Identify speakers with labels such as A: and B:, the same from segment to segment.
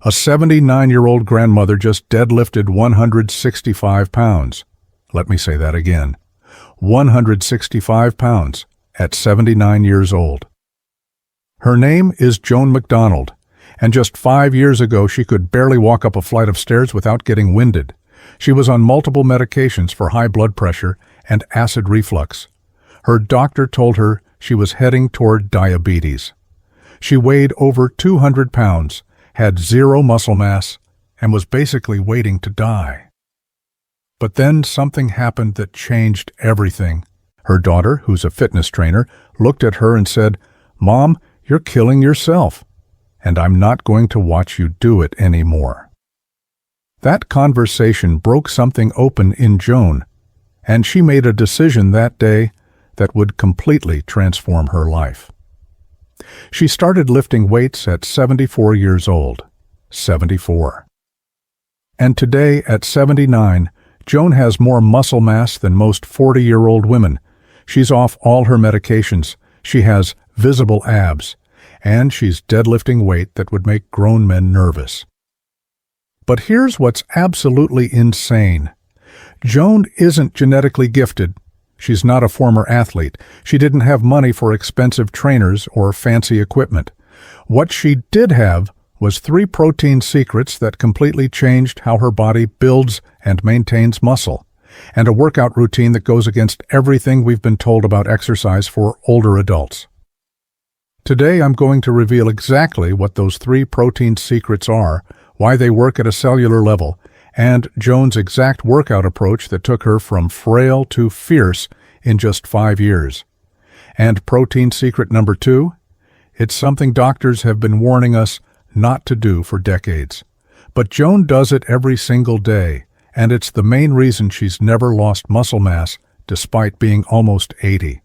A: A 79-year-old grandmother just deadlifted 165 pounds. Let me say that again. 165 pounds at 79 years old. Her name is Joan MacDonald, and just 5 years ago she could barely walk up a flight of stairs without getting winded. She was on multiple medications for high blood pressure and acid reflux. Her doctor told her she was heading toward diabetes. She weighed over 200 pounds, had zero muscle mass, and was basically waiting to die. But then something happened that changed everything. Her daughter, who's a fitness trainer, looked at her and said, "Mom, you're killing yourself, and I'm not going to watch you do it anymore." That conversation broke something open in Joan, and she made a decision that day that would completely transform her life. She started lifting weights at 74 years old. 74. And today, at 79, Joan has more muscle mass than most 40-year-old women. She's off all her medications. She has visible abs, and she's deadlifting weight that would make grown men nervous. But here's what's absolutely insane. Joan isn't genetically gifted. She's not a former athlete. She didn't have money for expensive trainers or fancy equipment. What she did have was 3 protein secrets that completely changed how her body builds and maintains muscle, and a workout routine that goes against everything we've been told about exercise for older adults. Today I'm going to reveal exactly what those 3 protein secrets are, why they work at a cellular level, and Joan's exact workout approach that took her from frail to fierce in just 5 years. And protein secret number 2? It's something doctors have been warning us not to do for decades. But Joan does it every single day, and it's the main reason she's never lost muscle mass despite being almost 80.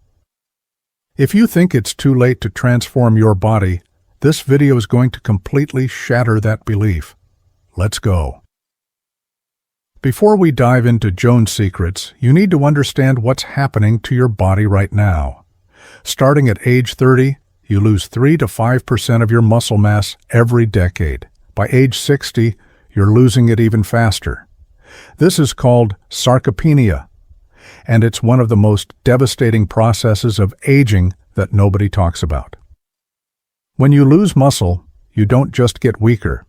A: If you think it's too late to transform your body, this video is going to completely shatter that belief. Let's go. Before we dive into Joan's secrets, you need to understand what's happening to your body right now. Starting at age 30, you lose 3 to 5% of your muscle mass every decade. By age 60, you're losing it even faster. This is called sarcopenia, and it's one of the most devastating processes of aging that nobody talks about. When you lose muscle, you don't just get weaker.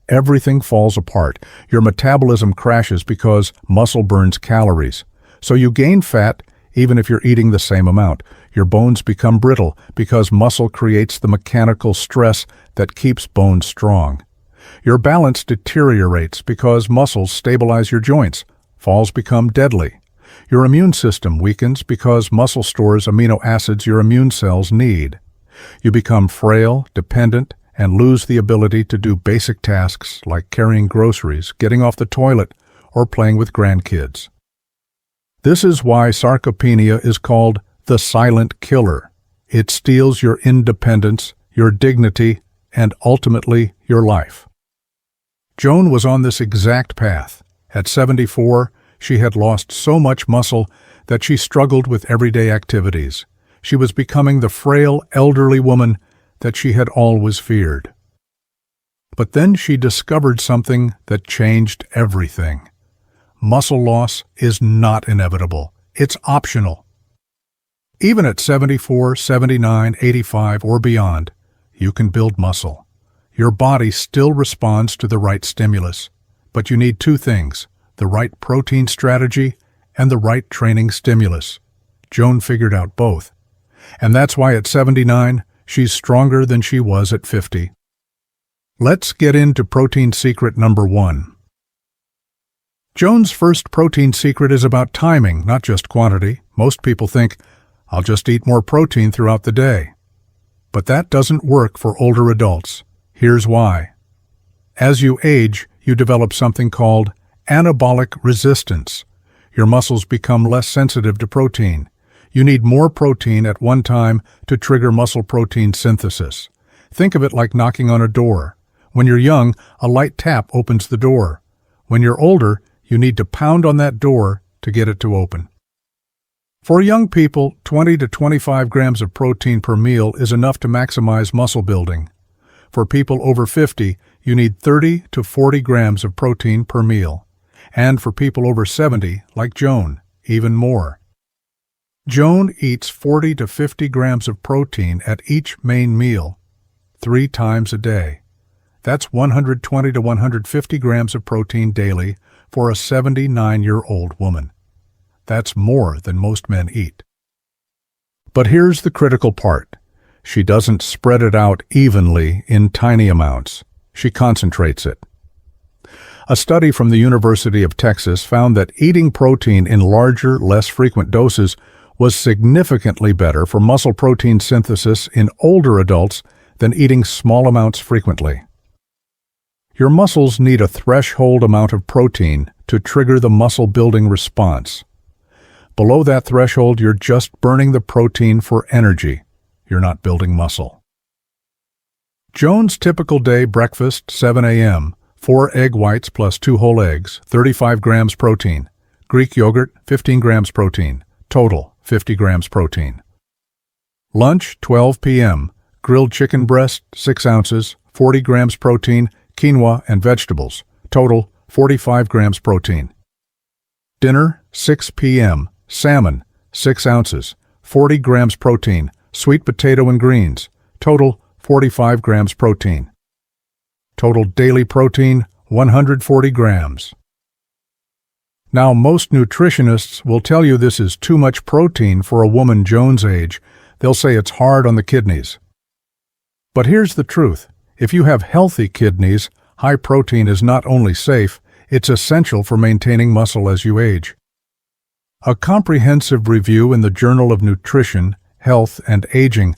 A: Everything falls apart. Your metabolism crashes because muscle burns calories. So you gain fat even if you're eating the same amount. Your bones become brittle because muscle creates the mechanical stress that keeps bones strong. Your balance deteriorates because muscles stabilize your joints. Falls become deadly. Your immune system weakens because muscle stores amino acids your immune cells need. You become frail, dependent, and lose the ability to do basic tasks like carrying groceries, getting off the toilet, or playing with grandkids. This is why sarcopenia is called the silent killer. It steals your independence, your dignity, and ultimately your life. Joan was on this exact path. At 74, she had lost so much muscle that she struggled with everyday activities. She was becoming the frail, elderly woman that she had always feared. But then she discovered something that changed everything. Muscle loss is not inevitable. It's optional. Even at 74, 79, 85, or beyond, you can build muscle. Your body still responds to the right stimulus, but you need 2 things: the right protein strategy and the right training stimulus. Joan figured out both. And that's why at 79, she's stronger than she was at 50. Let's get into protein secret number 1. Joan's first protein secret is about timing, not just quantity. Most people think, I'll just eat more protein throughout the day. But that doesn't work for older adults. Here's why. As you age, you develop something called anabolic resistance. Your muscles become less sensitive to protein. You need more protein at one time to trigger muscle protein synthesis. Think of it like knocking on a door. When you're young, a light tap opens the door. When you're older, you need to pound on that door to get it to open. For young people, 20 to 25 grams of protein per meal is enough to maximize muscle building. For people over 50, you need 30 to 40 grams of protein per meal. And for people over 70, like Joan, even more. Joan eats 40 to 50 grams of protein at each main meal, 3 times a day. That's 120 to 150 grams of protein daily for a 79-year-old woman. That's more than most men eat. But here's the critical part. She doesn't spread it out evenly in tiny amounts. She concentrates it. A study from the University of Texas found that eating protein in larger, less frequent doses was significantly better for muscle protein synthesis in older adults than eating small amounts frequently. Your muscles need a threshold amount of protein to trigger the muscle-building response. Below that threshold, you're just burning the protein for energy. You're not building muscle. Joan's typical day breakfast, 7 a.m., 4 egg whites plus 2 whole eggs, 35 grams protein. Greek yogurt, 15 grams protein. Total, 50 grams protein. Lunch, 12 p.m., grilled chicken breast, 6 ounces, 40 grams protein, quinoa and vegetables. Total, 45 grams protein. Dinner, 6 p.m., salmon, 6 ounces, 40 grams protein, sweet potato and greens. Total, 45 grams protein. Total daily protein, 140 grams. Now, most nutritionists will tell you this is too much protein for a woman Joan's age. They'll say it's hard on the kidneys. But here's the truth. If you have healthy kidneys, high protein is not only safe, it's essential for maintaining muscle as you age. A comprehensive review in the Journal of Nutrition, Health, and Aging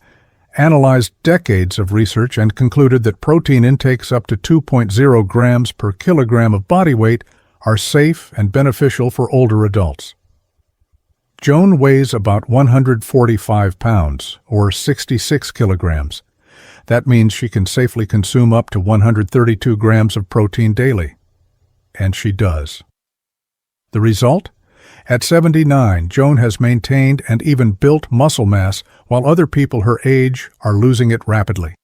A: analyzed decades of research and concluded that protein intakes up to 2.0 grams per kilogram of body weight are safe and beneficial for older adults. Joan weighs about 145 pounds, or 66 kilograms. That means she can safely consume up to 132 grams of protein daily. And she does. The result? At 79, Joan has maintained and even built muscle mass while other people her age are losing it rapidly.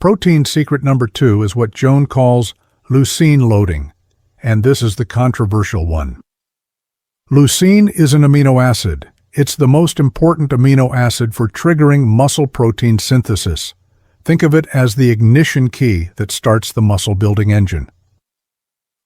A: Protein secret number 2 is what Joan calls leucine loading, and this is the controversial one. Leucine is an amino acid. It's the most important amino acid for triggering muscle protein synthesis. Think of it as the ignition key that starts the muscle-building engine.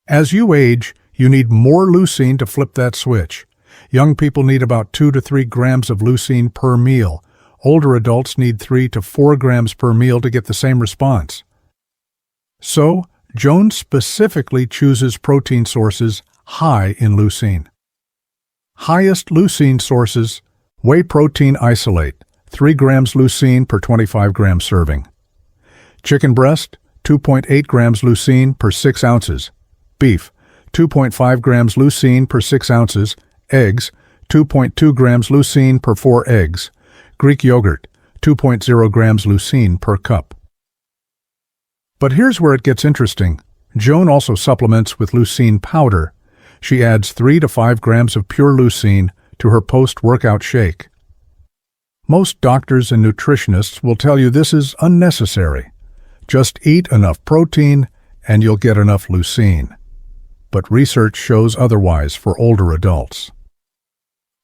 A: As you age, you need more leucine to flip that switch. Young people need about 2 to 3 grams of leucine per meal. Older adults need 3 to 4 grams per meal to get the same response. So, Joan specifically chooses protein sources high in leucine. Highest leucine sources: whey protein isolate, 3 grams leucine per 25 gram serving. Chicken breast, 2.8 grams leucine per 6 ounces. Beef, 2.5 grams leucine per 6 ounces. Eggs, 2.2 grams leucine per 4 eggs. Greek yogurt, 2.0 grams leucine per cup. But here's where it gets interesting. Joan also supplements with leucine powder. She adds 3 to 5 grams of pure leucine to her post-workout shake. Most doctors and nutritionists will tell you this is unnecessary. Just eat enough protein and you'll get enough leucine. But research shows otherwise for older adults.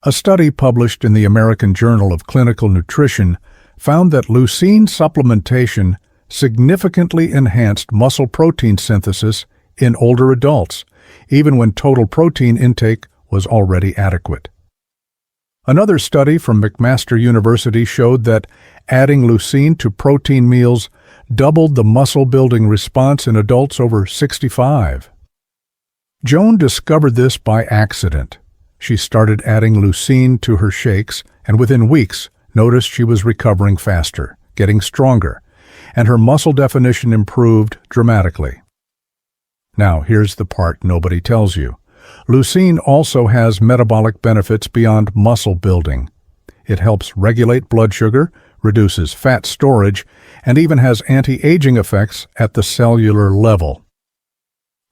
A: A study published in the American Journal of Clinical Nutrition found that leucine supplementation significantly enhanced muscle protein synthesis in older adults, even when total protein intake was already adequate. Another study from McMaster University showed that adding leucine to protein meals doubled the muscle-building response in adults over 65. Joan discovered this by accident. She started adding leucine to her shakes, and within weeks noticed she was recovering faster, getting stronger, and her muscle definition improved dramatically. Now, here's the part nobody tells you. Leucine also has metabolic benefits beyond muscle building. It helps regulate blood sugar, reduces fat storage, and even has anti-aging effects at the cellular level.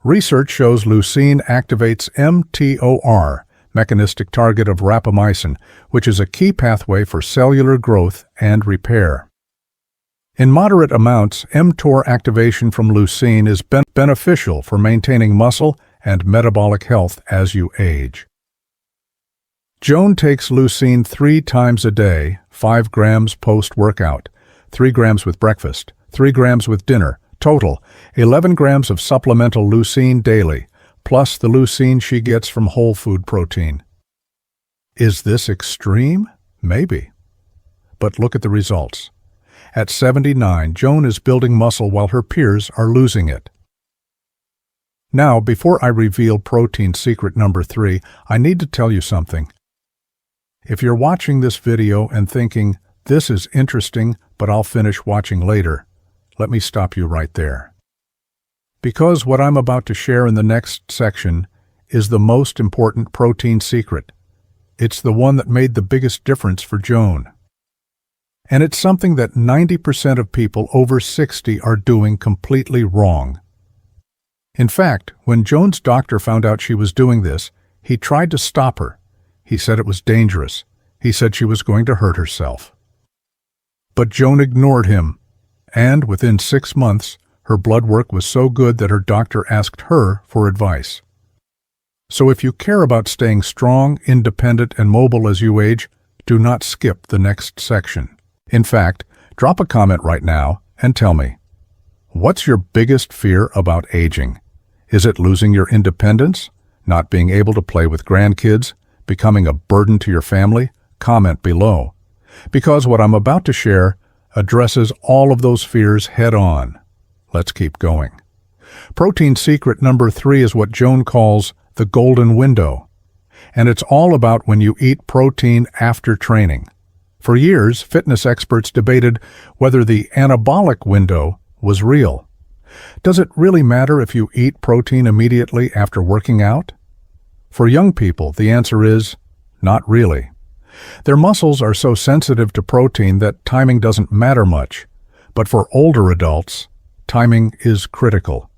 A: Research shows leucine activates mTOR, mechanistic target of rapamycin, which is a key pathway for cellular growth and repair. In moderate amounts, mTOR activation from leucine is beneficial for maintaining muscle and metabolic health as you age. Joan takes leucine 3 times a day, 5 grams post-workout, 3 grams with breakfast, 3 grams with dinner, total 11 grams of supplemental leucine daily, plus the leucine she gets from whole food protein. Is this extreme? Maybe. But look at the results. At 79, Joan is building muscle while her peers are losing it. Now, before I reveal protein secret number 3, I need to tell you something. If you're watching this video and thinking, this is interesting, but I'll finish watching later, let me stop you right there. Because what I'm about to share in the next section is the most important protein secret. It's the one that made the biggest difference for Joan. And it's something that 90% of people over 60 are doing completely wrong. In fact, when Joan's doctor found out she was doing this, he tried to stop her. He said it was dangerous. He said she was going to hurt herself. But Joan ignored him, and within 6 months, her blood work was so good that her doctor asked her for advice. So if you care about staying strong, independent, and mobile as you age, do not skip the next section. In fact, drop a comment right now and tell me, what's your biggest fear about aging? Is it losing your independence? Not being able to play with grandkids? Becoming a burden to your family? Comment below. Because what I'm about to share addresses all of those fears head-on. Let's keep going. Protein secret number 3 is what Joan calls the golden window. And it's all about when you eat protein after training. For years, fitness experts debated whether the anabolic window was real. Does it really matter if you eat protein immediately after working out? For young people, the answer is not really. Their muscles are so sensitive to protein that timing doesn't matter much. But for older adults, timing is critical.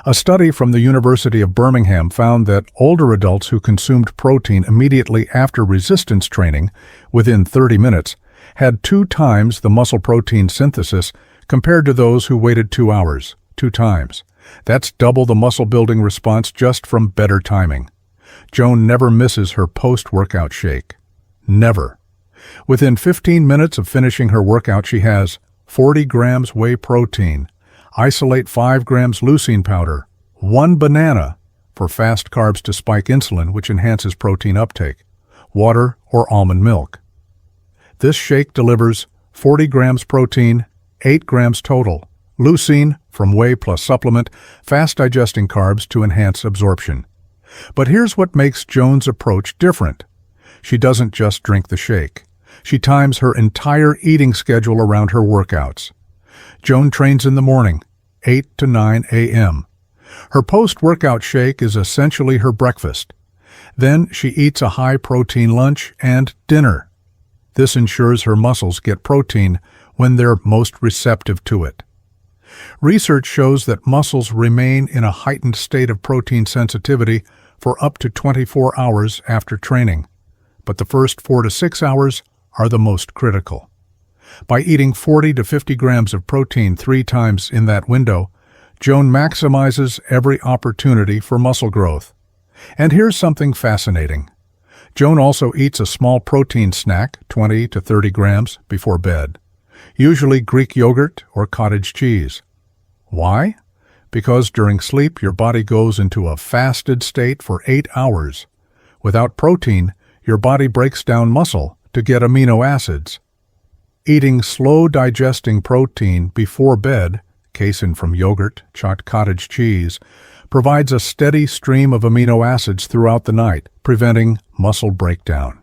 A: A study from the University of Birmingham found that older adults who consumed protein immediately after resistance training, within 30 minutes, had 2 times the muscle protein synthesis compared to those who waited 2 hours, 2 times. That's double the muscle-building response just from better timing. Joan never misses her post-workout shake. Never. Within 15 minutes of finishing her workout, she has 40 grams whey protein, isolate 5 grams leucine powder, 1 banana for fast carbs to spike insulin, which enhances protein uptake, water or almond milk. This shake delivers 40 grams protein, 8 grams total, leucine from whey plus supplement, fast-digesting carbs to enhance absorption. But here's what makes Joan's approach different. She doesn't just drink the shake. She times her entire eating schedule around her workouts. Joan trains in the morning, 8 to 9 a.m. Her post-workout shake is essentially her breakfast. Then she eats a high-protein lunch and dinner. This ensures her muscles get protein when they're most receptive to it. Research shows that muscles remain in a heightened state of protein sensitivity for up to 24 hours after training, but the first 4 to 6 hours are the most critical. By eating 40 to 50 grams of protein 3 times in that window, Joan maximizes every opportunity for muscle growth. And here's something fascinating. Joan also eats a small protein snack, 20 to 30 grams, before bed, usually Greek yogurt or cottage cheese. Why? Because during sleep your body goes into a fasted state for 8 hours. Without protein, your body breaks down muscle to get amino acids. Eating slow-digesting protein before bed, casein from yogurt, chopped cottage cheese, provides a steady stream of amino acids throughout the night, preventing muscle breakdown.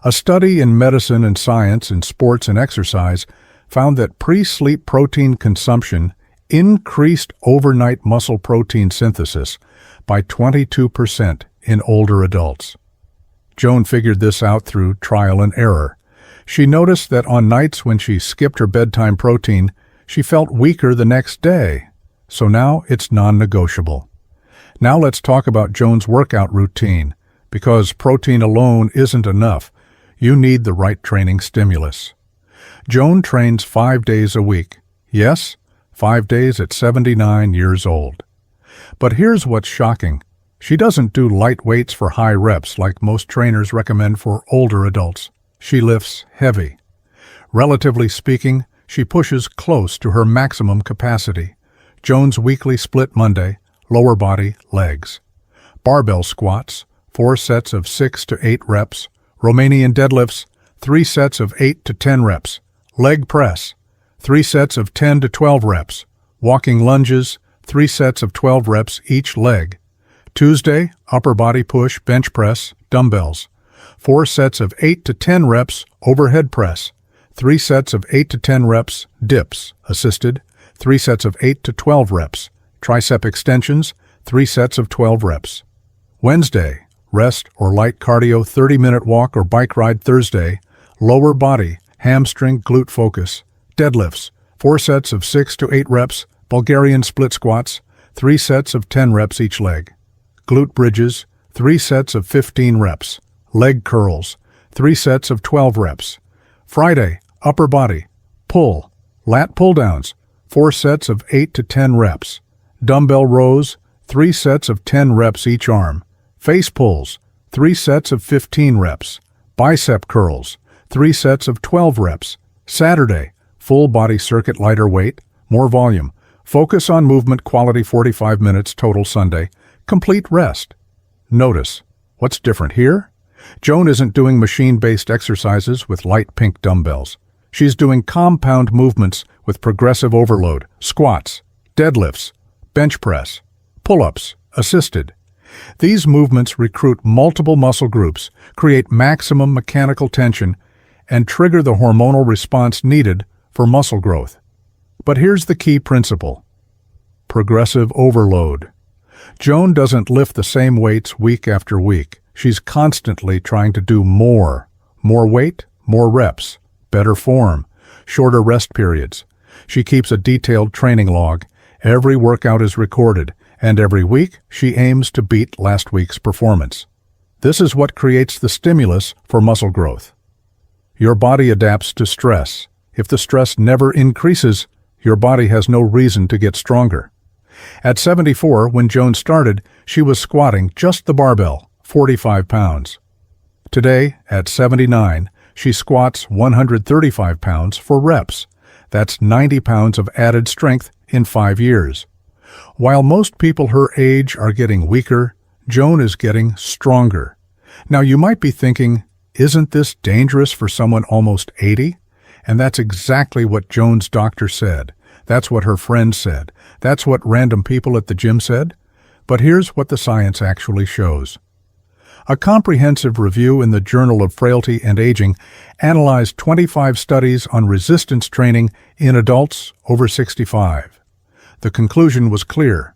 A: A study in Medicine and Science in Sports and Exercise found that pre-sleep protein consumption increased overnight muscle protein synthesis by 22% in older adults. Joan figured this out through trial and error. She noticed that on nights when she skipped her bedtime protein, she felt weaker the next day. So now it's non-negotiable. Now let's talk about Joan's workout routine. Because protein alone isn't enough, you need the right training stimulus. Joan trains 5 days a week. Yes, 5 days at 79 years old. But here's what's shocking. She doesn't do light weights for high reps like most trainers recommend for older adults. She lifts heavy. Relatively speaking, she pushes close to her maximum capacity. Joan's weekly split Monday, lower body, legs. Barbell squats, 4 sets of 6 to 8 reps. Romanian deadlifts, 3 sets of 8 to 10 reps. Leg press, 3 sets of 10 to 12 reps. Walking lunges, 3 sets of 12 reps each leg. Tuesday, upper body push, bench press, dumbbells. 4 sets of 8 to 10 reps, overhead press. 3 sets of 8 to 10 reps, dips, assisted. 3 sets of 8 to 12 reps. Tricep extensions, 3 sets of 12 reps. Wednesday, rest or light cardio 30-minute walk or bike ride. Thursday, lower body, hamstring, glute focus. Deadlifts, 4 sets of 6 to 8 reps. Bulgarian split squats, 3 sets of 10 reps each leg. Glute bridges, 3 sets of 15 reps. Leg curls, 3 sets of 12 reps. Friday, upper body, pull, lat pull-downs, 4 sets of 8 to 10 reps. Dumbbell rows, 3 sets of 10 reps each arm. Face pulls, 3 sets of 15 reps. Bicep curls, 3 sets of 12 reps. Saturday, full body circuit, lighter weight, more volume. Focus on movement quality, 45 minutes total. Sunday, complete rest. Notice, what's different here? Joan isn't doing machine-based exercises with light pink dumbbells. She's doing compound movements with progressive overload, squats, deadlifts, bench press, pull-ups, assisted. These movements recruit multiple muscle groups, create maximum mechanical tension, and trigger the hormonal response needed for muscle growth. But here's the key principle: progressive overload. Joan doesn't lift the same weights week after week. She's constantly trying to do more. More weight, more reps, better form, shorter rest periods. She keeps a detailed training log. Every workout is recorded, and every week she aims to beat last week's performance. This is what creates the stimulus for muscle growth. Your body adapts to stress. If the stress never increases, your body has no reason to get stronger. At 74, when Joan started, she was squatting just the barbell, 45 pounds. Today, at 79, she squats 135 pounds for reps. That's 90 pounds of added strength in 5 years. While most people her age are getting weaker, Joan is getting stronger. Now you might be thinking, isn't this dangerous for someone almost 80? And that's exactly what Joan's doctor said. That's what her friends said. That's what random people at the gym said. But here's what the science actually shows. A comprehensive review in the Journal of Frailty and Aging analyzed 25 studies on resistance training in adults over 65. The conclusion was clear.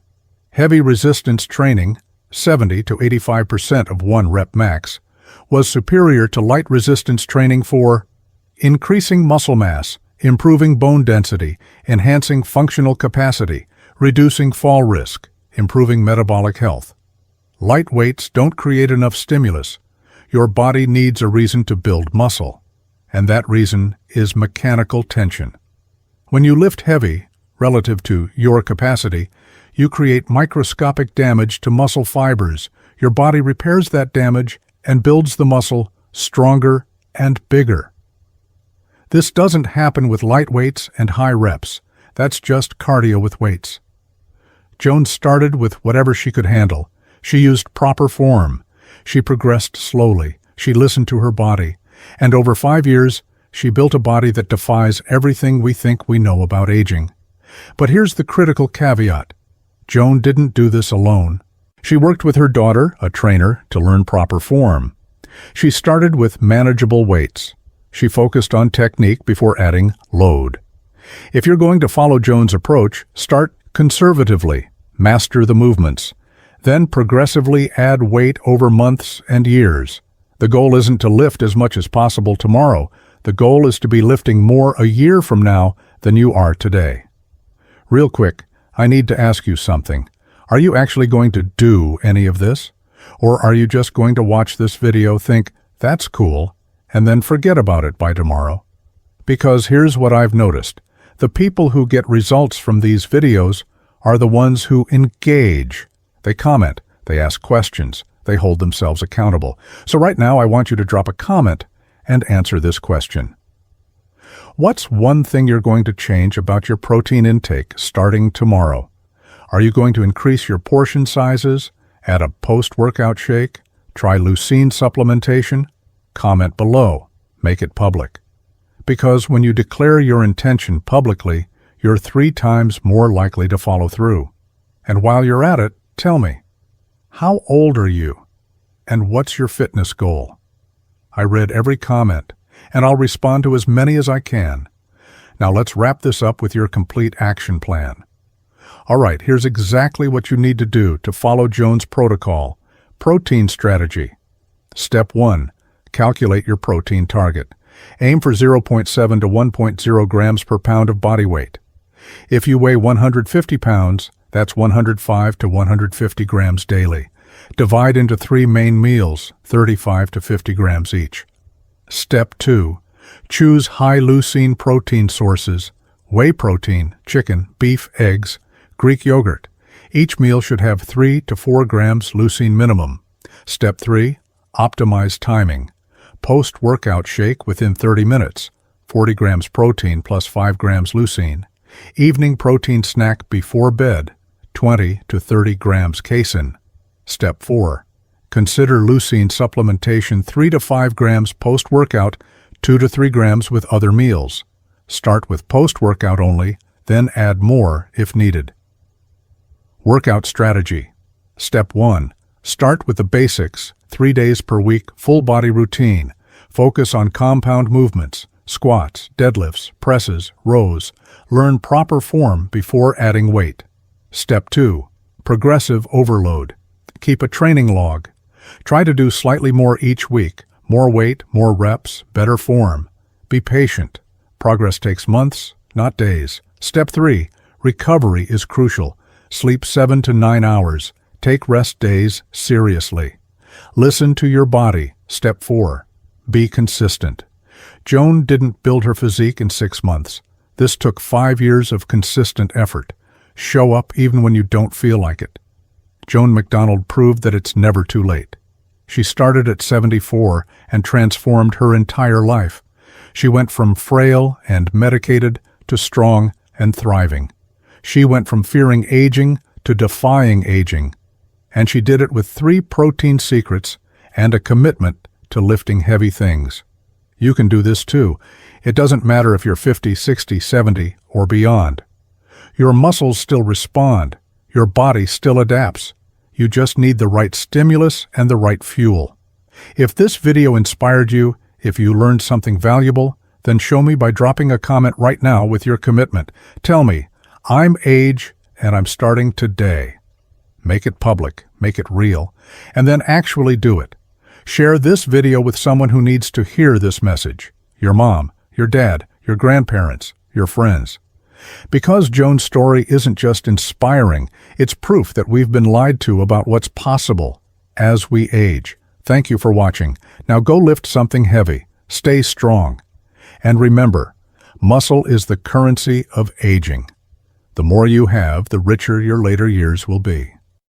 A: Heavy resistance training, 70 to 85% of 1 rep max, was superior to light resistance training for increasing muscle mass, improving bone density, enhancing functional capacity, reducing fall risk, improving metabolic health. Light weights don't create enough stimulus. Your body needs a reason to build muscle, and that reason is mechanical tension. When you lift heavy, relative to your capacity, you create microscopic damage to muscle fibers. Your body repairs that damage and builds the muscle stronger and bigger. This doesn't happen with light weights and high reps. That's just cardio with weights. Joan started with whatever she could handle. She used proper form. She progressed slowly. She listened to her body. And over 5 years, she built a body that defies everything we think we know about aging. But here's the critical caveat. Joan didn't do this alone. She worked with her daughter, a trainer, to learn proper form. She started with manageable weights. She focused on technique before adding load. If you're going to follow Joan's approach, start conservatively, master the movements, then progressively add weight over months and years. The goal isn't to lift as much as possible tomorrow. The goal is to be lifting more a year from now than you are today. Real quick, I need to ask you something. Are you actually going to do any of this? Or are you just going to watch this video, think, that's cool, and then forget about it by tomorrow? Because here's what I've noticed. The people who get results from these videos are the ones who engage. They comment, they ask questions, they hold themselves accountable. So right now I want you to drop a comment and answer this question. What's one thing you're going to change about your protein intake starting tomorrow? Are you going to increase your portion sizes, add a post-workout shake, try leucine supplementation? Comment below. Make it public. Because when you declare your intention publicly, you're 3 times more likely to follow through. And while you're at it, tell me, how old are you? And what's your fitness goal? I read every comment, and I'll respond to as many as I can. Now let's wrap this up with your complete action plan. All right, here's exactly what you need to do to follow Joan's protocol. Protein strategy. Step 1. Calculate your protein target. Aim for 0.7 to 1.0 grams per pound of body weight. If you weigh 150 pounds, that's 105 to 150 grams daily. Divide into 3 main meals, 35 to 50 grams each. Step 2. Choose high leucine protein sources. Whey protein, chicken, beef, eggs, Greek yogurt. Each meal should have 3 to 4 grams leucine minimum. Step 3. Optimize timing. Post-workout shake within 30 minutes, 40 grams protein plus 5 grams leucine. Evening protein snack before bed, 20 to 30 grams casein. Step 4. Consider leucine supplementation 3 to 5 grams post-workout, 2 to 3 grams with other meals. Start with post-workout only, then add more if needed. Workout strategy. Step 1. Start with the basics, 3 days per week, full body routine. Focus on compound movements, squats, deadlifts, presses, rows. Learn proper form before adding weight. Step 2. Progressive overload. Keep a training log. Try to do slightly more each week. More weight, more reps, better form. Be patient. Progress takes months, not days. Step 3. Recovery is crucial. Sleep 7 to 9 hours. Take rest days seriously. Listen to your body. Step 4. Be consistent. Joan didn't build her physique in 6 months. This took 5 years of consistent effort. Show up even when you don't feel like it. Joan MacDonald proved that it's never too late. She started at 74 and transformed her entire life. She went from frail and medicated to strong and thriving. She went from fearing aging to defying aging. And she did it with 3 protein secrets and a commitment to lifting heavy things. You can do this too. It doesn't matter if you're 50, 60, 70, or beyond. Your muscles still respond. Your body still adapts. You just need the right stimulus and the right fuel. If this video inspired you, if you learned something valuable, then show me by dropping a comment right now with your commitment. Tell me, I'm Age and I'm starting today. Make it public, make it real, and then actually do it. Share this video with someone who needs to hear this message. Your mom, your dad, your grandparents, your friends. Because Joan's story isn't just inspiring, it's proof that we've been lied to about what's possible as we age. Thank you for watching. Now go lift something heavy. Stay strong. And remember, muscle is the currency of aging. The more you have, the richer your later years will be.